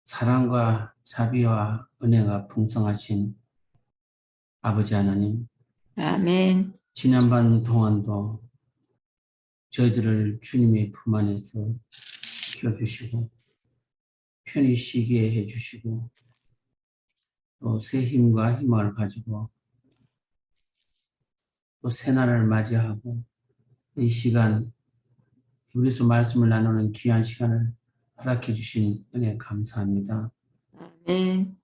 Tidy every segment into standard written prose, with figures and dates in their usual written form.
사랑과 자비와 은혜가 풍성하신 아버지 하나님, 아멘. 지난번 동안도 저희들을 주님의 품 안에서 지켜주시고 편히 쉬게 해주시고 또 새 힘과 희망을 가지고 또 새날을 맞이하고 이 시간 우리서 말씀을 나누는 귀한 시간을 허락해 주신 은혜 감사합니다. 아멘.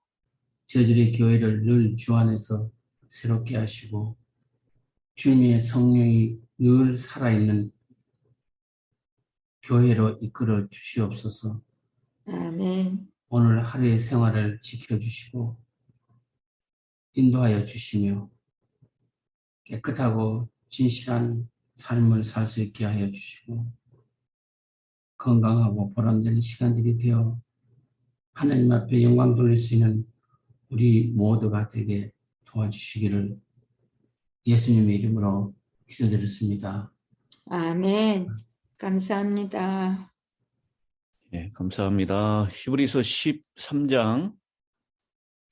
저희들의 교회를 늘 주 안에서 새롭게 하시고 주님의 성령이 늘 살아있는 교회로 이끌어 주시옵소서. 아멘. 오늘 하루의 생활을 지켜주시고 인도하여 주시며 깨끗하고 진실한 삶을 살 수 있게 하여 주시고 건강하고 보람된 시간들이 되어 하나님 앞에 영광 돌릴 수 있는 우리 모두가 되게 도와주시기를 예수님의 이름으로 기도드렸습니다. 아멘. 감사합니다. 네, 감사합니다. 히브리서 13장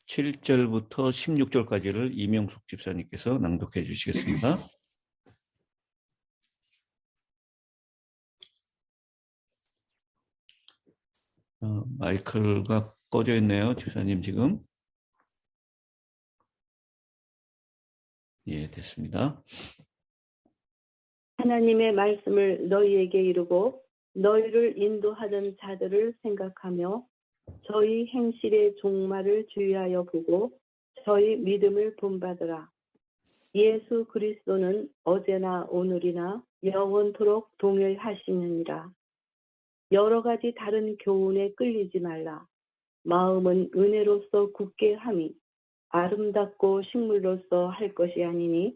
7절부터 16절까지를 이명숙 집사님께서 낭독해 주시겠습니다. 마이크가 꺼져 있네요. 집사님 지금. 예, 됐습니다. 하나님의 말씀을 너희에게 이루고 너희를 인도하던 자들을 생각하며 저희 행실의 종말을 주의하여 보고 저희 믿음을 본받으라. 예수 그리스도는 어제나 오늘이나 영원토록 동일하시느니라. 여러 가지 다른 교훈에 끌리지 말라. 마음은 은혜로서 굳게 함이 아름답고 식물로서 할 것이 아니니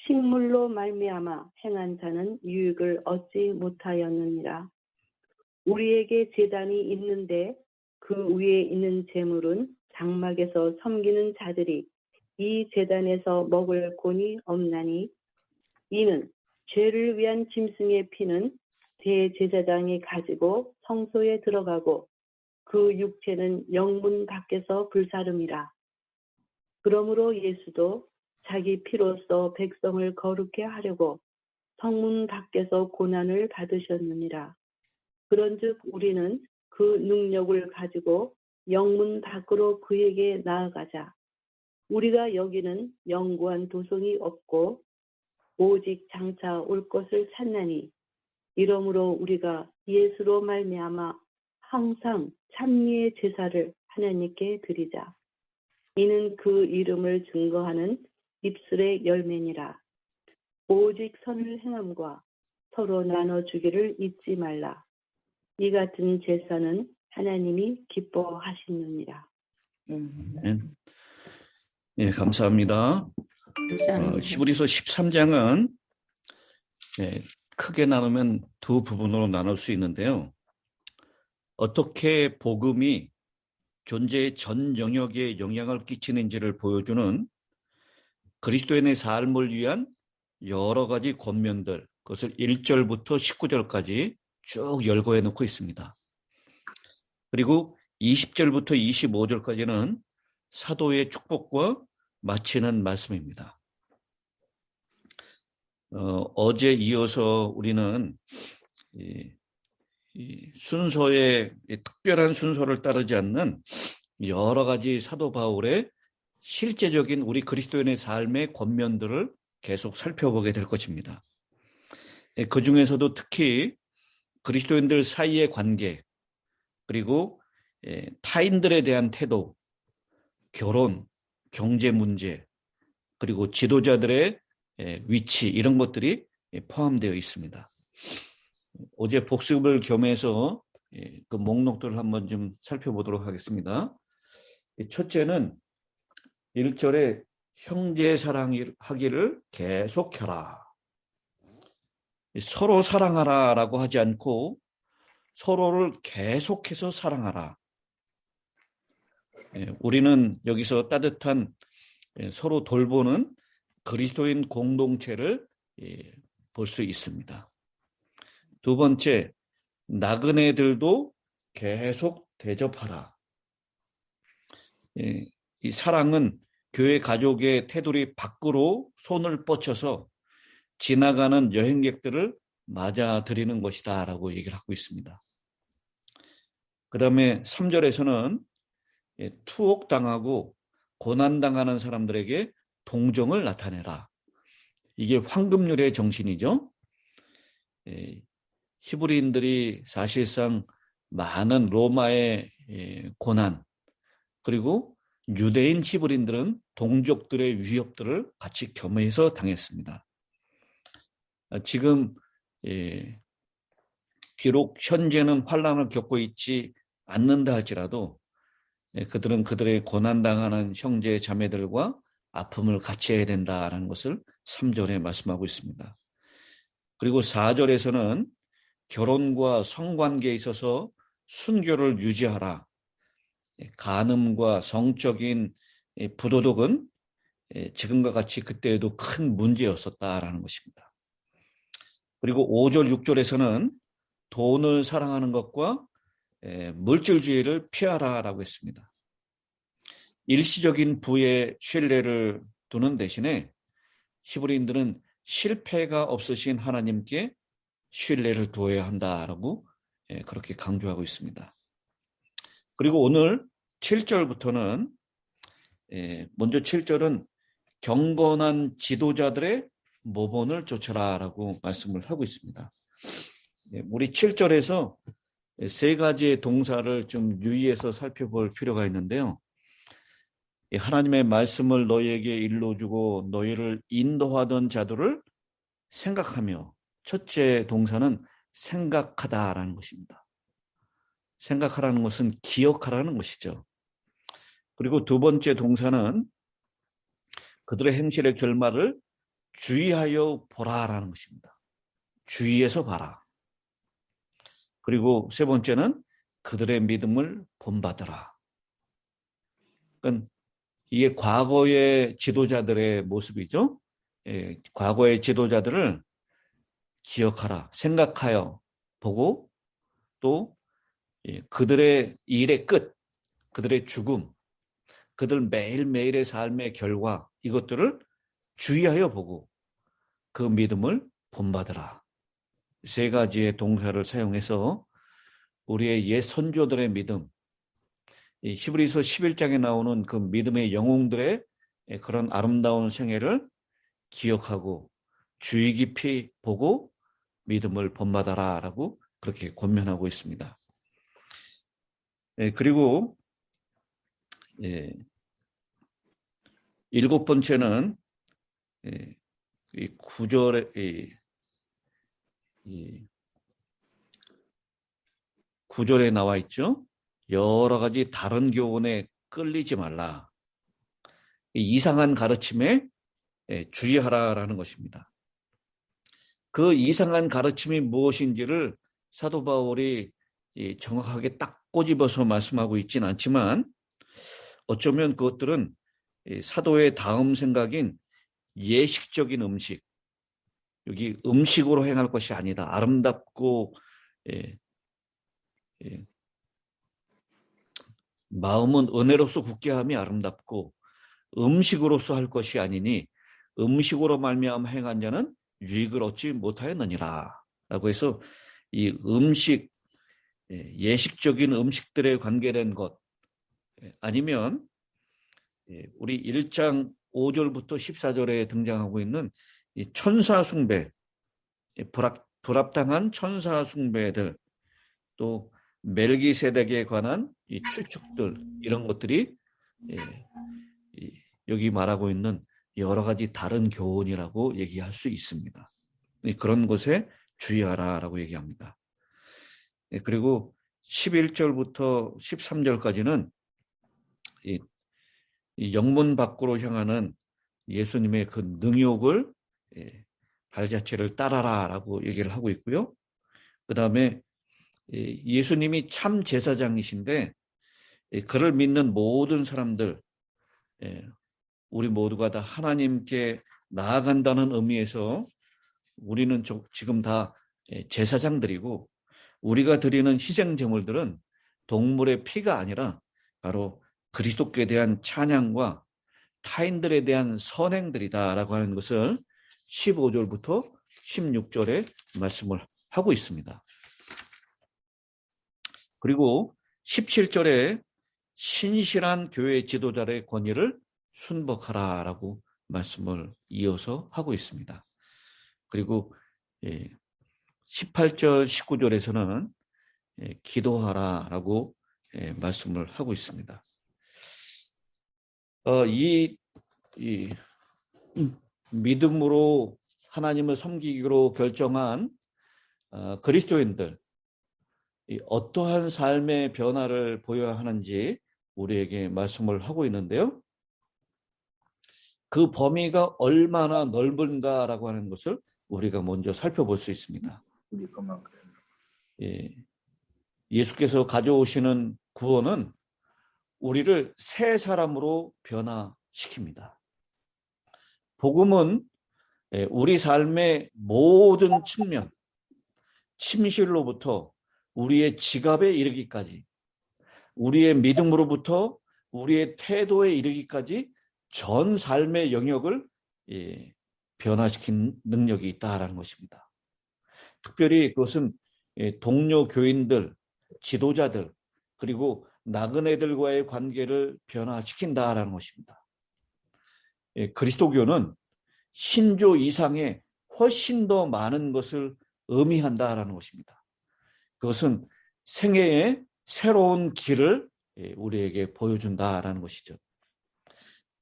식물로 말미암아 행한 자는 유익을 얻지 못하였느니라. 우리에게 제단이 있는데 그 위에 있는 제물은 장막에서 섬기는 자들이 이 제단에서 먹을 곤이 없나니 이는 죄를 위한 짐승의 피는 대제사장이 가지고 성소에 들어가고 그 육체는 영문 밖에서 불사름이라. 그러므로 예수도 자기 피로써 백성을 거룩해 하려고 성문 밖에서 고난을 받으셨느니라. 그런즉 우리는 그 능력을 가지고 영문 밖으로 그에게 나아가자. 우리가 여기는 영구한 도성이 없고 오직 장차 올 것을 찾나니 이러므로 우리가 예수로 말미암아 항상 찬미의 제사를 하나님께 드리자. 이는 그 이름을 증거하는 입술의 열매니라. 오직 선을 행함과 서로 나눠주기를 잊지 말라. 이 같은 제사는 하나님이 기뻐하시느니라. 예, 감사합니다. 감사합니다. 히브리서 13장은 크게 나누면 두 부분으로 나눌 수 있는데요. 어떻게 복음이 존재의 전 영역에 영향을 끼치는지를 보여주는 그리스도인의 삶을 위한 여러 가지 권면들, 그것을 1절부터 19절까지 쭉 열거해 놓고 있습니다. 그리고 20절부터 25절까지는 사도의 축복과 마치는 말씀입니다. 어제 이어서 우리는 이 순서에 특별한 순서를 따르지 않는 여러 가지 사도 바울의 실제적인 우리 그리스도인의 삶의 권면들을 계속 살펴보게 될 것입니다. 그 중에서도 특히 그리스도인들 사이의 관계, 그리고 타인들에 대한 태도, 결혼, 경제 문제, 그리고 지도자들의 위치, 이런 것들이 포함되어 있습니다. 어제 복습을 겸해서 그 목록들을 한번 좀 살펴보도록 하겠습니다. 첫째는 1절에 형제 사랑하기를 계속해라. 서로 사랑하라라고 하지 않고 서로를 계속해서 사랑하라. 우리는 여기서 따뜻한 서로 돌보는 그리스도인 공동체를 볼 수 있습니다. 두 번째, 나그네들도 계속 대접하라. 이 사랑은 교회 가족의 테두리 밖으로 손을 뻗쳐서 지나가는 여행객들을 맞아들이는 것이다 라고 얘기를 하고 있습니다. 그 다음에 3절에서는 투옥당하고 고난당하는 사람들에게 동정을 나타내라. 이게 황금률의 정신이죠. 히브리인들이 사실상 많은 로마의 고난, 그리고 유대인 히브리인들은 동족들의 위협들을 같이 겸해서 당했습니다. 지금 비록 현재는 환난을 겪고 있지 않는다 할지라도 그들은 그들의 고난당하는 형제 자매들과 아픔을 같이 해야 된다는 것을 3절에 말씀하고 있습니다. 그리고 4절에서는 결혼과 성관계에 있어서 순교를 유지하라. 간음과 성적인 부도덕은 지금과 같이 그때에도 큰 문제였었다라는 것입니다. 그리고 5절, 6절에서는 돈을 사랑하는 것과 물질주의를 피하라라고 했습니다. 일시적인 부에 신뢰를 두는 대신에 히브리인들은 실패가 없으신 하나님께 신뢰를 두어야 한다라고 그렇게 강조하고 있습니다. 그리고 오늘 7절부터는 먼저 7절은 경건한 지도자들의 모본을 좇으라라고 말씀을 하고 있습니다. 우리 7절에서 세 가지의 동사를 좀 유의해서 살펴볼 필요가 있는데요. 하나님의 말씀을 너희에게 일러주고 너희를 인도하던 자들을 생각하며, 첫째 동사는 생각하다라는 것입니다. 생각하라는 것은 기억하라는 것이죠. 그리고 두 번째 동사는 그들의 행실의 결말을 주의하여 보라라는 것입니다. 주의해서 봐라. 그리고 세 번째는 그들의 믿음을 본받으라. 그러니까 이게 과거의 지도자들의 모습이죠. 과거의 지도자들을 기억하라, 생각하여 보고, 또 그들의 일의 끝, 그들의 죽음, 그들 매일매일의 삶의 결과, 이것들을 주의하여 보고 그 믿음을 본받으라. 세 가지의 동사를 사용해서 우리의 옛 선조들의 믿음, 히브리서 11장에 나오는 그 믿음의 영웅들의 그런 아름다운 생애를 기억하고 주의 깊이 보고 믿음을 본받아라라고 그렇게 권면하고 있습니다. 그리고 일곱 번째는 이 구절에 나와 있죠. 여러 가지 다른 교훈에 끌리지 말라. 이상한 가르침에 주의하라라는 것입니다. 그 이상한 가르침이 무엇인지를 사도 바울이 정확하게 딱 꼬집어서 말씀하고 있지는 않지만, 어쩌면 그것들은 사도의 다음 생각인 예식적인 음식, 여기 음식으로 행할 것이 아니다. 아름답고 마음은 은혜로서 굳게 함이 아름답고 음식으로서 할 것이 아니니 음식으로 말미암아 행한 자는 유익을 얻지 못하였느니라 라고 해서 이 음식, 예식적인 음식들에 관계된 것, 아니면 우리 1장 5절부터 14절에 등장하고 있는 이 천사 숭배, 불합당한 천사 숭배들, 또 멜기세덱에 관한 이 추측들, 이런 것들이 여기 말하고 있는 여러 가지 다른 교훈이라고 얘기할 수 있습니다. 그런 것에 주의하라라고 얘기합니다. 그리고 11절부터 13절까지는 이 영문 밖으로 향하는 예수님의 그 능욕을 발자취를 따라라라고 얘기를 하고 있고요. 그 다음에 예수님이 참 제사장이신데 그를 믿는 모든 사람들, 우리 모두가 다 하나님께 나아간다는 의미에서 우리는 지금 다 제사장들이고, 우리가 드리는 희생 제물들은 동물의 피가 아니라 바로 그리스도께 대한 찬양과 타인들에 대한 선행들이다라고 하는 것을 15절부터 16절에 말씀을 하고 있습니다. 그리고 17절에 신실한 교회 지도자의 권위를 순복하라라고 말씀을 이어서 하고 있습니다. 그리고 18절, 19절에서는 기도하라라고 말씀을 하고 있습니다. 이 믿음으로 하나님을 섬기기로 결정한 그리스도인들, 어떠한 삶의 변화를 보여야 하는지 우리에게 말씀을 하고 있는데요. 그 범위가 얼마나 넓은가라고 하는 것을 우리가 먼저 살펴볼 수 있습니다. 예수께서 가져오시는 구원은 우리를 새 사람으로 변화시킵니다. 복음은 우리 삶의 모든 측면, 침실로부터 우리의 지갑에 이르기까지, 우리의 믿음으로부터 우리의 태도에 이르기까지 전 삶의 영역을 변화시킨 능력이 있다라는 것입니다. 특별히 그것은 동료 교인들, 지도자들, 그리고 나그네들과의 관계를 변화시킨다라는 것입니다. 그리스도교는 신조 이상의 훨씬 더 많은 것을 의미한다라는 것입니다. 그것은 생애의 새로운 길을 우리에게 보여준다라는 것이죠.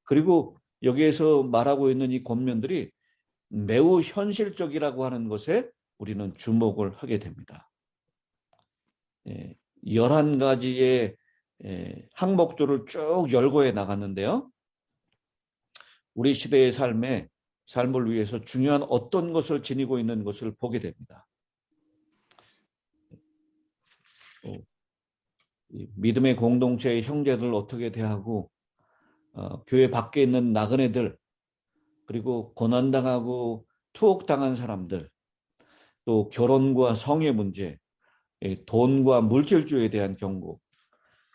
그리고 여기에서 말하고 있는 이 권면들이 매우 현실적이라고 하는 것에 우리는 주목을 하게 됩니다. 11가지의 항목들을 쭉 열거해 나갔는데요. 우리 시대의 삶을 위해서 중요한 어떤 것을 지니고 있는 것을 보게 됩니다. 믿음의 공동체의 형제들을 어떻게 대하고, 교회 밖에 있는 나그네들, 그리고 고난당하고 투옥당한 사람들, 또 결혼과 성의 문제, 돈과 물질주의에 대한 경고,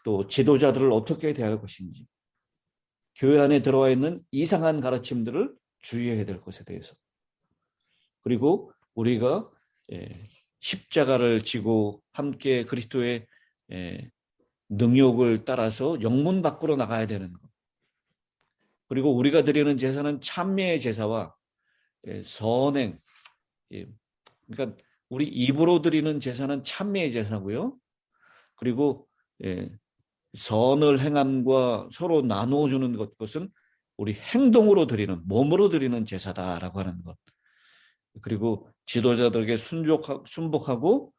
또 지도자들을 어떻게 대할 것인지, 교회 안에 들어와 있는 이상한 가르침들을 주의해야 될 것에 대해서, 그리고 우리가 십자가를 지고 함께 그리스도의 능욕을 따라서 영문 밖으로 나가야 되는 것, 그리고 우리가 드리는 제사는 찬미의 제사와 선행, 그러니까 우리 입으로 드리는 제사는 찬미의 제사고요. 그리고 선을 행함과 서로 나누어주는 것은 우리 행동으로 드리는, 몸으로 드리는 제사다라고 하는 것. 그리고 지도자들에게 순복하고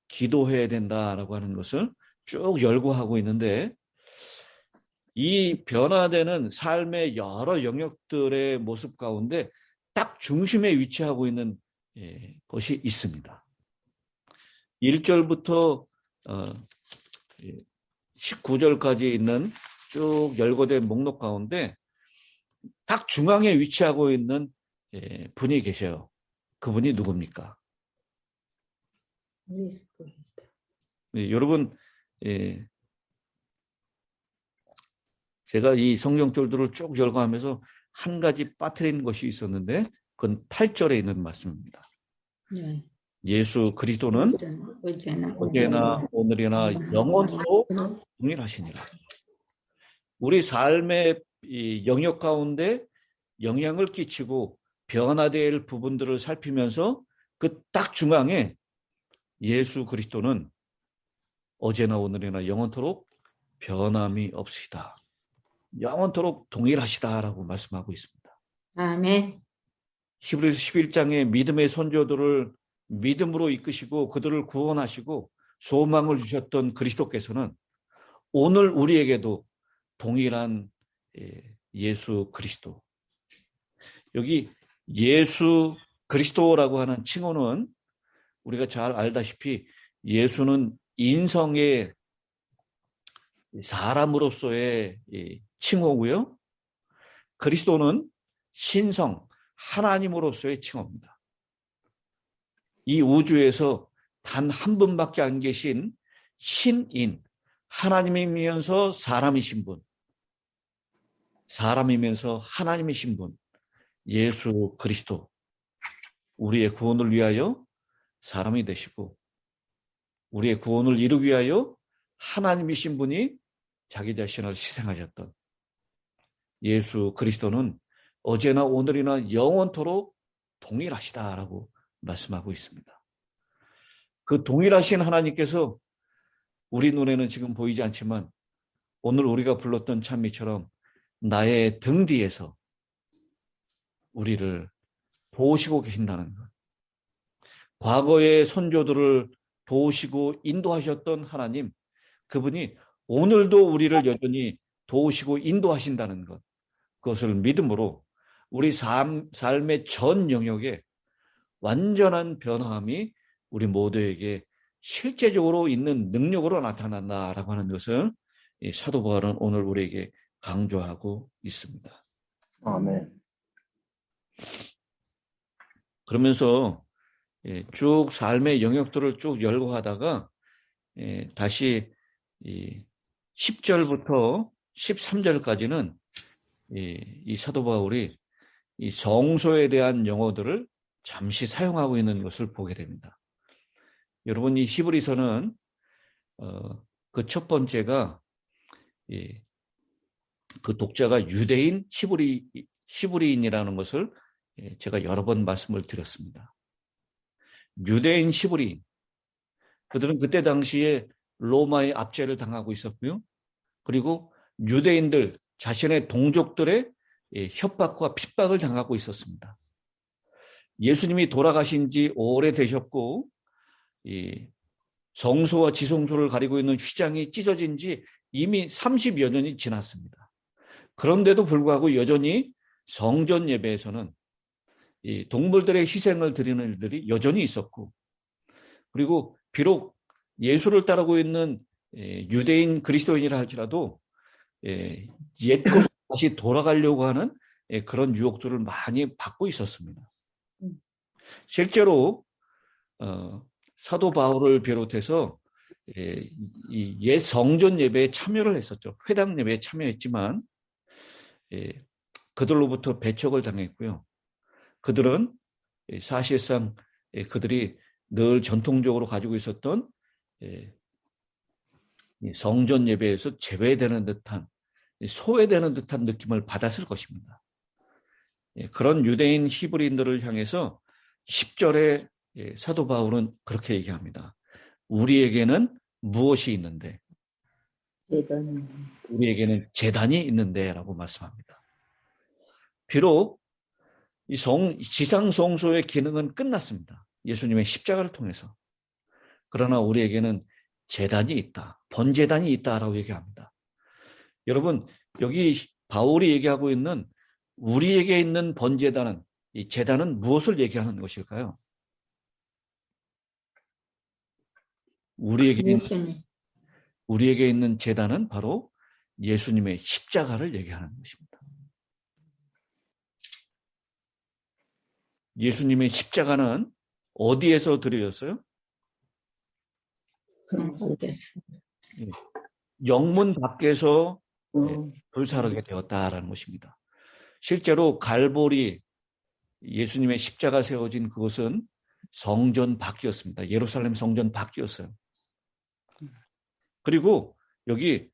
기도해야 된다라고 하는 것을 쭉 열거하고 있는데, 이 변화되는 삶의 여러 영역들의 모습 가운데 딱 중심에 위치하고 있는 것이 있습니다. 1절부터 19절까지 있는 쭉 열거된 목록 가운데 딱 중앙에 위치하고 있는 분이 계셔요. 그분이 누굽니까? 여러분, 제가 이 성경절들을 쭉 열거하면서 한 가지 빠뜨린 것이 있었는데, 그건 8절에 있는 말씀입니다. 네. 예수 그리스도는 어제나 오늘이나 영원토록 동일하시니라. 우리 삶의 이 영역 가운데 영향을 끼치고 변화될 부분들을 살피면서 그 딱 중앙에 예수 그리스도는 어제나 오늘이나 영원토록 변함이 없으시다, 영원토록 동일하시다라고 말씀하고 있습니다. 아멘. 히브리서 11장의 믿음의 선조들을 믿음으로 이끄시고 그들을 구원하시고 소망을 주셨던 그리스도께서는 오늘 우리에게도 동일한 예수 그리스도, 여기 예수 그리스도라고 하는 칭호는 우리가 잘 알다시피 예수는 인성의 사람으로서의 칭호고요, 그리스도는 신성 하나님으로서의 칭호입니다. 이 우주에서 단 한 분밖에 안 계신 신인, 하나님이면서 사람이신 분, 사람이면서 하나님이신 분, 예수 그리스도, 우리의 구원을 위하여 사람이 되시고 우리의 구원을 이루기 위하여 하나님이신 분이 자기 자신을 희생하셨던 예수 그리스도는 어제나 오늘이나 영원토록 동일하시다라고 말씀하고 있습니다. 그 동일하신 하나님께서 우리 눈에는 지금 보이지 않지만 오늘 우리가 불렀던 찬미처럼 나의 등 뒤에서 우리를 도우시고 계신다는 것. 과거의 선조들을 도우시고 인도하셨던 하나님, 그분이 오늘도 우리를 여전히 도우시고 인도하신다는 것. 그것을 믿음으로 우리 삶의 전 영역에 완전한 변화함이 우리 모두에게 실제적으로 있는 능력으로 나타난다라고 하는 것을 이 사도 바울은 오늘 우리에게 강조하고 있습니다. 아멘. 그러면서 쭉 삶의 영역들을 쭉 열거하다가 다시 10절부터 13절까지는 이 사도 바울이 이 성소에 대한 용어들을 잠시 사용하고 있는 것을 보게 됩니다. 여러분, 이 히브리서는 그 첫 번째가 그 독자가 유대인 히브리인이라는 것을 제가 여러 번 말씀을 드렸습니다. 유대인 히브리인, 그들은 그때 당시에 로마의 압제를 당하고 있었고요. 그리고 유대인들 자신의 동족들의 협박과 핍박을 당하고 있었습니다. 예수님이 돌아가신 지 오래되셨고 성소와 지성소를 가리고 있는 휘장이 찢어진 지 이미 30여 년이 지났습니다. 그런데도 불구하고 여전히 성전 예배에서는 이 동물들의 희생을 드리는 일들이 여전히 있었고, 그리고 비록 예수를 따르고 있는 유대인 그리스도인이라 할지라도 옛것으로 다시 돌아가려고 하는 그런 유혹들을 많이 받고 있었습니다. 실제로 사도 바울을 비롯해서 이 옛 성전 예배에 참여를 했었죠. 회당 예배에 참여했지만 그들로부터 배척을 당했고요. 그들은 사실상 그들이 늘 전통적으로 가지고 있었던 성전 예배에서 제외되는 듯한, 소외되는 듯한 느낌을 받았을 것입니다. 그런 유대인 히브리인들을 향해서 10절에 사도 바울은 그렇게 얘기합니다. 우리에게는 무엇이 있는데? 우리에게는 제단이 있는데 라고 말씀합니다. 비록 이 지상 성소의 기능은 끝났습니다. 예수님의 십자가를 통해서. 그러나 우리에게는 제단이 있다. 번제단이 있다라고 얘기합니다. 여러분, 여기 바울이 얘기하고 있는 우리에게 있는 번제단은, 이 제단은 무엇을 얘기하는 것일까요? 우리에게 있는 제단은 바로 예수님의 십자가를 얘기하는 것입니다. 예수님의 십자가는 어디에서 드려졌어요? 영문 밖에서 불사르게 되었다라는 것입니다. 실제로 갈보리, 예수님의 십자가 세워진 그곳은 성전 밖이었습니다. 예루살렘 성전 밖이었어요. 그리고 여기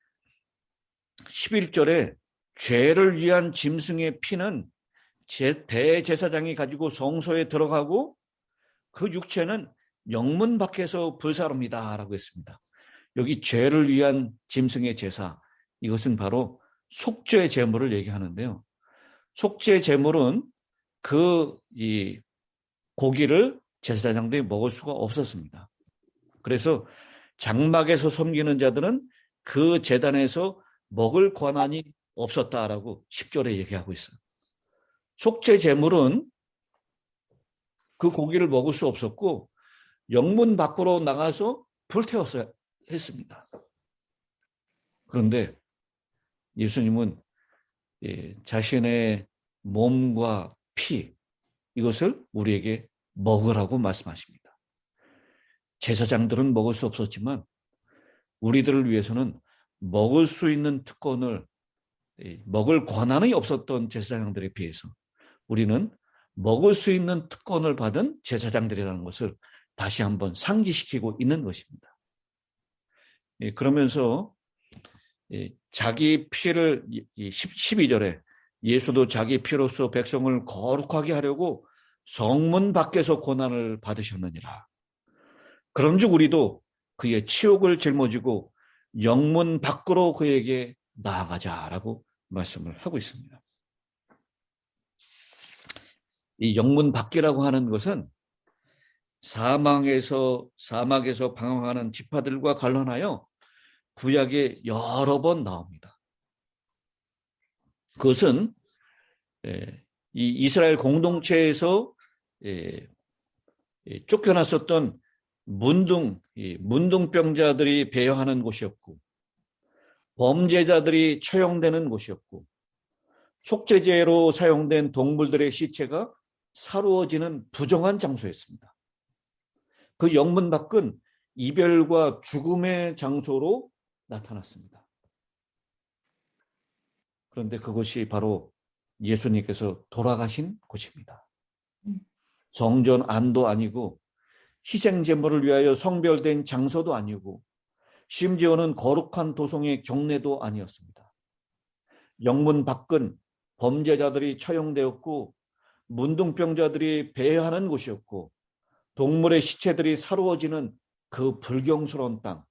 11절에 죄를 위한 짐승의 피는 대제사장이 가지고 성소에 들어가고 그 육체는 영문 밖에서 불사릅니다 라고 했습니다. 여기 죄를 위한 짐승의 제사, 이것은 바로 속죄 제물을 얘기하는데요. 속죄 제물은 이 고기를 제사장들이 먹을 수가 없었습니다. 그래서 장막에서 섬기는 자들은 그 제단에서 먹을 권한이 없었다라고 10절에 얘기하고 있어요. 속죄 제물은 그 고기를 먹을 수 없었고 영문 밖으로 나가서 불태웠어야 했습니다. 그런데 예수님은 자신의 몸과 피, 이것을 우리에게 먹으라고 말씀하십니다. 제사장들은 먹을 수 없었지만 우리들을 위해서는 먹을 수 있는 특권을 먹을 권한이 없었던 제사장들에 비해서 우리는 먹을 수 있는 특권을 받은 제사장들이라는 것을 다시 한번 상기시키고 있는 것입니다. 그러면서 자기 피를 12절에 예수도 자기 피로써 백성을 거룩하게 하려고 성문 밖에서 고난을 받으셨느니라. 그런즉 우리도 그의 치욕을 짊어지고 영문 밖으로 그에게 나아가자라고 말씀을 하고 있습니다. 이 영문 밖이라고 하는 것은 사막에서 방황하는 지파들과 관련하여 구약에 여러 번 나옵니다. 그것은 이 이스라엘 공동체에서 쫓겨났었던 문둥병자들이 배회하는 곳이었고, 범죄자들이 처형되는 곳이었고, 속죄제로 사용된 동물들의 시체가 사루어지는 부정한 장소였습니다. 그 영문 밖은 이별과 죽음의 장소로 나타났습니다. 그런데 그것이 바로 예수님께서 돌아가신 곳입니다. 성전 안도 아니고 희생제물을 위하여 성별된 장소도 아니고 심지어는 거룩한 도성의 경내도 아니었습니다. 영문 밖은 범죄자들이 처형되었고 문둥병자들이 배회하는 곳이었고 동물의 시체들이 사루어지는 그 불경스러운 땅,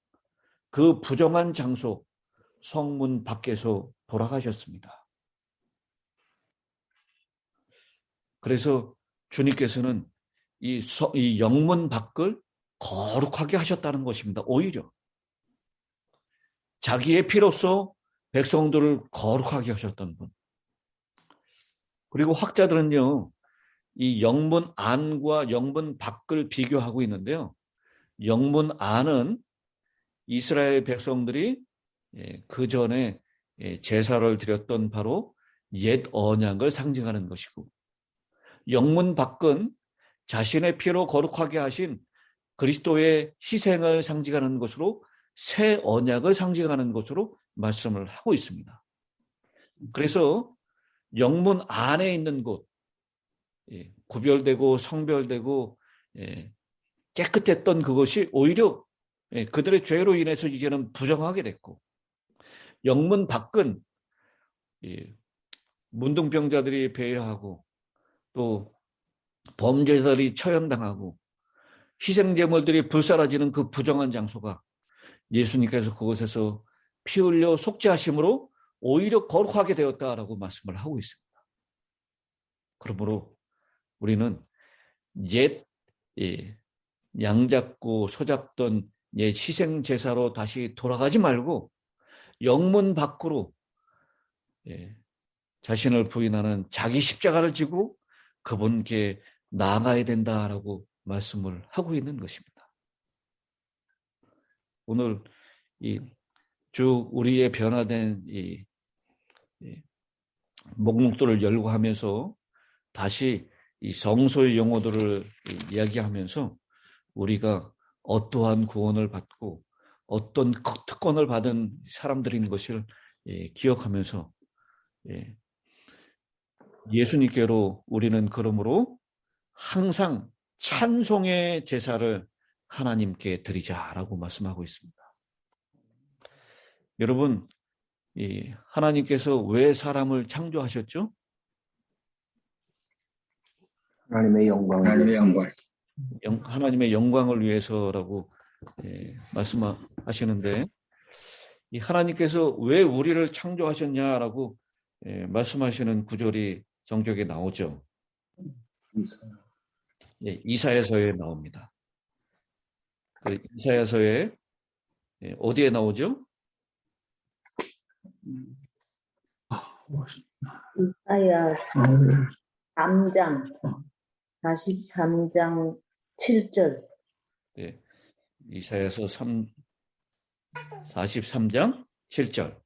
그 부정한 장소, 성문 밖에서 돌아가셨습니다. 그래서 주님께서는 이 영문 밖을 거룩하게 하셨다는 것입니다. 오히려 자기의 피로써 백성들을 거룩하게 하셨던 분. 그리고 학자들은요, 이 영문 안과 영문 밖을 비교하고 있는데요. 영문 안은 이스라엘 백성들이 그 전에 제사를 드렸던 바로 옛 언약을 상징하는 것이고, 영문 밖은 자신의 피로 거룩하게 하신 그리스도의 희생을 상징하는 것으로 새 언약을 상징하는 것으로 말씀을 하고 있습니다. 그래서 영문 안에 있는 곳, 구별되고 성별되고 깨끗했던 그것이 오히려 그들의 죄로 인해서 이제는 부정하게 됐고, 영문 밖은 문둥병자들이 배회하고 또 범죄자들이 처형당하고 희생제물들이 불사라지는 그 부정한 장소가 예수님께서 그곳에서 피 흘려 속죄하심으로 오히려 거룩하게 되었다라고 말씀을 하고 있습니다. 그러므로 우리는 옛 양잡고 소잡던 옛 희생제사로 다시 돌아가지 말고 영문 밖으로 자신을 부인하는 자기 십자가를 지고 그분께 나아가야 된다라고 말씀을 하고 있는 것입니다. 오늘 쭉 우리의 변화된 이 목록들을 열고 하면서 다시 이 성소의 용어들을 이야기하면서 우리가 어떠한 구원을 받고 어떤 특권을 받은 사람들인 것을 기억하면서 예수님께로 우리는 그러므로 항상 찬송의 제사를 하나님께 드리자라고 말씀하고 있습니다. 여러분, 하나님께서 왜 사람을 창조하셨죠? 하나님의 영광. 하나님의 영광을 위해서라고 말씀하시는데, 이 하나님께서 왜 우리를 창조하셨냐라고 말씀하시는 구절이 성경에 나오죠. 이사야서에 나옵니다. 그 이사야서에 어디에 나오죠? 이사야 3장 43장 7절. 네, 이사야서 43장 7절.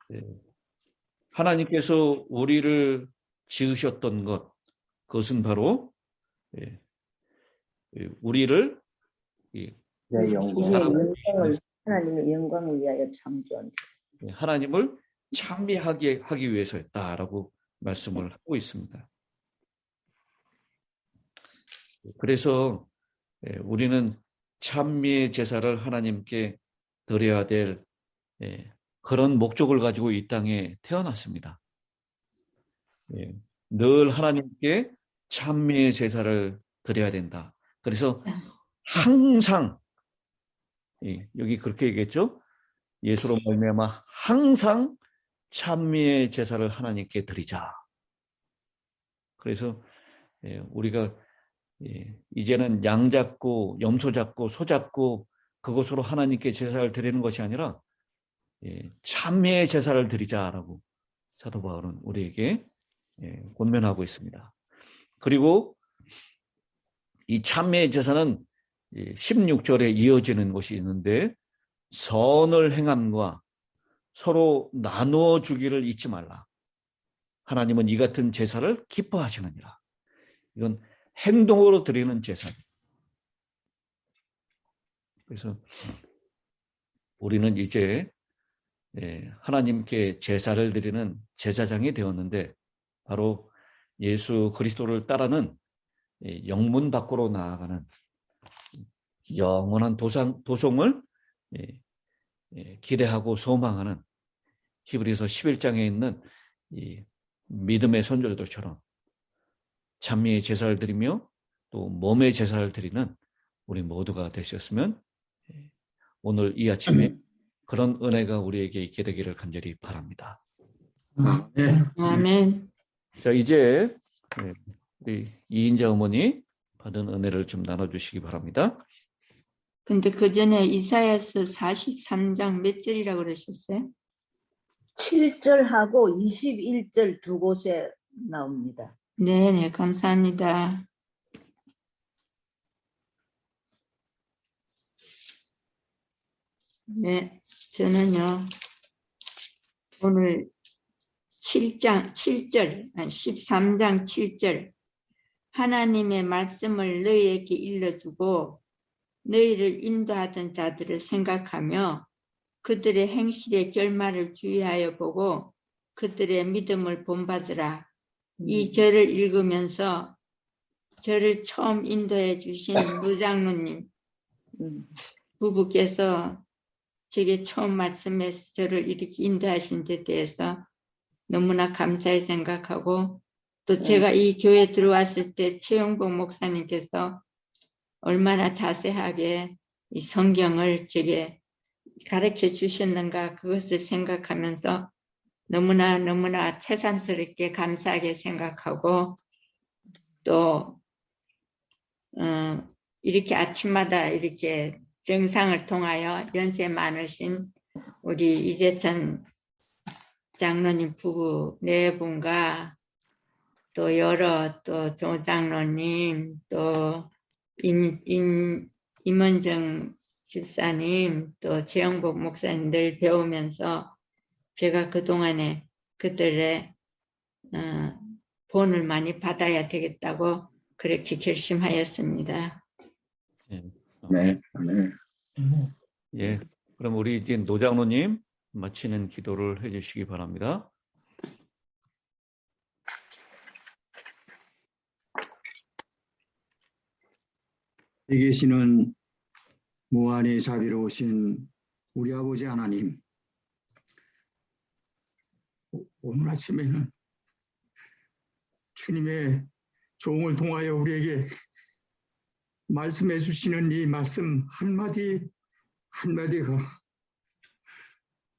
네, 하나님께서 우리를 지으셨던 것, 그것은 바로 우리를 내 영광을 하나님의 영광을 위하여 창조한 하나님을 찬미하게 하기 위해서였다라고 말씀을 하고 있습니다. 그래서 우리는 찬미의 제사를 하나님께 드려야 될 그런 목적을 가지고 이 땅에 태어났습니다. 늘 하나님께 찬미의 제사를 드려야 된다. 그래서 항상 여기 그렇게 얘기했죠. 예수로 말미암아 항상 찬미의 제사를 하나님께 드리자. 그래서 우리가 이제는 양 잡고 염소 잡고 소 잡고 그것으로 하나님께 제사를 드리는 것이 아니라 찬미의 제사를 드리자라고 사도 바울은 우리에게 권면하고 있습니다. 그리고 이 찬미의 제사는 16절에 이어지는 것이 있는데 선을 행함과 서로 나누어 주기를 잊지 말라. 하나님은 이 같은 제사를 기뻐하시느니라. 이건 행동으로 드리는 제사입니다. 그래서 우리는 이제 하나님께 제사를 드리는 제사장이 되었는데 바로 예수 그리스도를 따르는 영문 밖으로 나아가는 영원한 도성을 기대하고 소망하는 히브리서 11장에 있는 이 믿음의 선조들처럼 찬미의 제사를 드리며 또 몸의 제사를 드리는 우리 모두가 되셨으면 오늘 이 아침에 그런 은혜가 우리에게 있게 되기를 간절히 바랍니다. 아멘. 자, 이제 우리 이인자 어머니 받은 은혜를 좀 나눠주시기 바랍니다. 근데 그 전에 이사야서 43장 몇 절이라고 그러셨어요? 7절하고 21절 두 곳에 나옵니다. 네, 감사합니다. 네, 저는요, 오늘 13장 7절. 하나님의 말씀을 너희에게 일러주고 너희를 인도하던 자들을 생각하며 그들의 행실의 결말을 주의하여 보고 그들의 믿음을 본받으라. 이 절을 읽으면서 저를 처음 인도해 주신 노장로님 부부께서 제게 처음 말씀해서 저를 이렇게 인도하신 데 대해서 너무나 감사히 생각하고 또 제가 이 교회에 들어왔을 때 최영복 목사님께서 얼마나 자세하게 이 성경을 제게 가르쳐 주셨는가 그것을 생각하면서 너무나 새삼스럽게 감사하게 생각하고 또 이렇게 아침마다 이렇게 정상을 통하여 연세 많으신 우리 이재천 장로님 부부 네 분과 또 여러 또 조장로님 또 임원정 집사님 또 재영복 목사님 늘 배우면서 제가 그동안에 그들의 본을 많이 받아야 되겠다고 그렇게 결심하였습니다. 네. 예, 그럼 우리 이제 노장로님 마치는 기도를 해주시기 바랍니다. 이 계시는 무한히 자비로우신 우리 아버지 하나님, 오늘 아침에는 주님의 종을 통하여 우리에게 말씀해 주시는 이 말씀 한마디 한마디가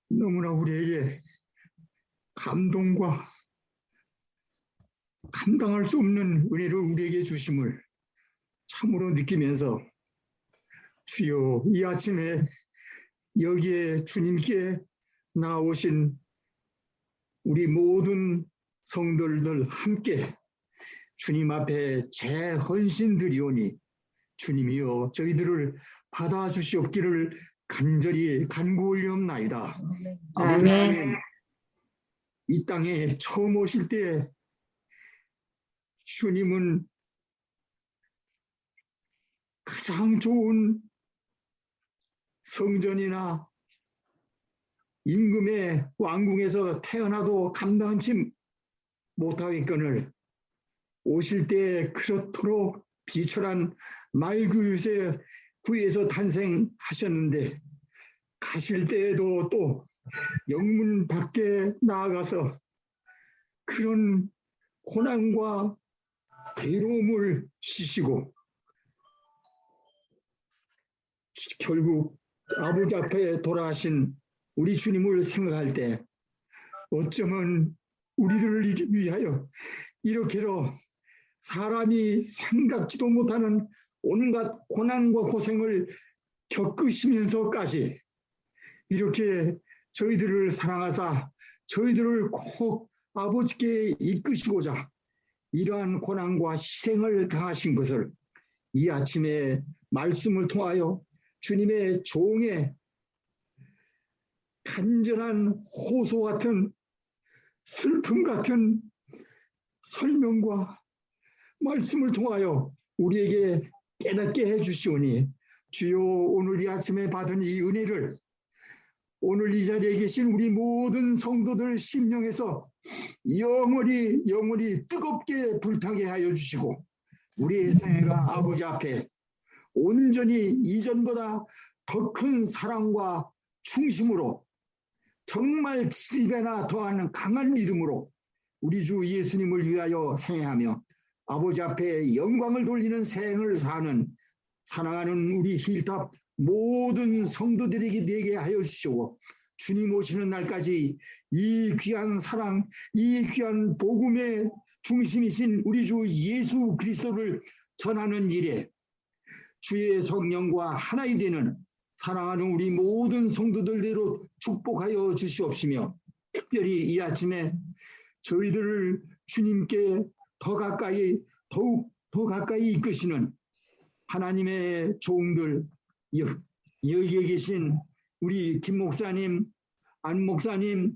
너무나 우리에게 감동과 감당할 수 없는 은혜를 우리에게 주심을 참으로 느끼면서 주여 이 아침에 여기에 주님께 나오신 우리 모든 성도들 함께 주님 앞에 재헌신드리오니 주님이여 저희들을 받아주시옵기를 간절히 간구올리옵나이다. 아버지 하나님, 이 땅에 처음 오실 때 주님은 가장 좋은 성전이나 임금의 왕궁에서 태어나도 감당치 못하겠거늘 오실 때 그렇도록 비천한 말그릇의 구에서 탄생하셨는데 가실 때에도 또 영문 밖에 나아가서 그런 고난과 괴로움을 쉬시고 결국 아버지 앞에 돌아가신 우리 주님을 생각할 때 어쩌면 우리들을 위하여 이렇게로 사람이 생각지도 못하는 온갖 고난과 고생을 겪으시면서까지 이렇게 저희들을 사랑하사 저희들을 꼭 아버지께 이끄시고자 이러한 고난과 희생을 당하신 것을 이 아침에 말씀을 통하여 주님의 종의 간절한 호소 같은 슬픔 같은 설명과 말씀을 통하여 우리에게 깨닫게 해주시오니 주여 오늘 이 아침에 받은 이 은혜를 오늘 이 자리에 계신 우리 모든 성도들 심령에서 영원히 뜨겁게 불타게 하여 주시고 우리의 생애가 아버지 앞에 온전히 이전보다 더 큰 사랑과 충심으로 정말 7배나 더하는 강한 믿음으로 우리 주 예수님을 위하여 생애하며 아버지 앞에 영광을 돌리는 생을 사는 사랑하는 우리 힐탑 모든 성도들에게 되게 하여 주시고 주님 오시는 날까지 이 귀한 사랑, 이 귀한 복음의 중심이신 우리 주 예수 그리스도를 전하는 일에 주의 성령과 하나이 되는 사랑하는 우리 모든 성도들대로 축복하여 주시옵시며 특별히 이 아침에 저희들을 주님께 더욱 더 가까이 이끄시는 하나님의 종들 여기에 계신 우리 김 목사님, 안 목사님,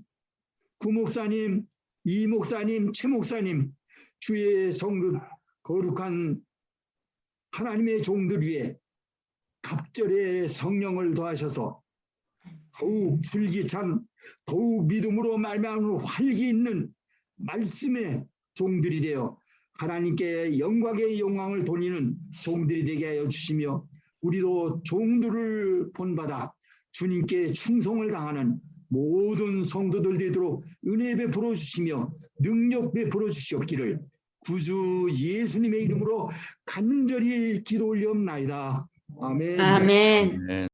구 목사님, 이 목사님, 최 목사님 주의 성도 거룩한 하나님의 종들 위에 갑절의 성령을 더하셔서 더욱 줄기찬 더욱 믿음으로 말미암은 활기 있는 말씀의 종들이 되어 하나님께 영광의 영광을 돌리는 종들이 되게 하여 주시며 우리도 종들을 본받아 주님께 충성을 당하는 모든 성도들 되도록 은혜 베풀어 주시며 능력 베풀어 주시옵기를 구주 예수님의 이름으로 간절히 기도 올리옵나이다. 아멘. 아멘.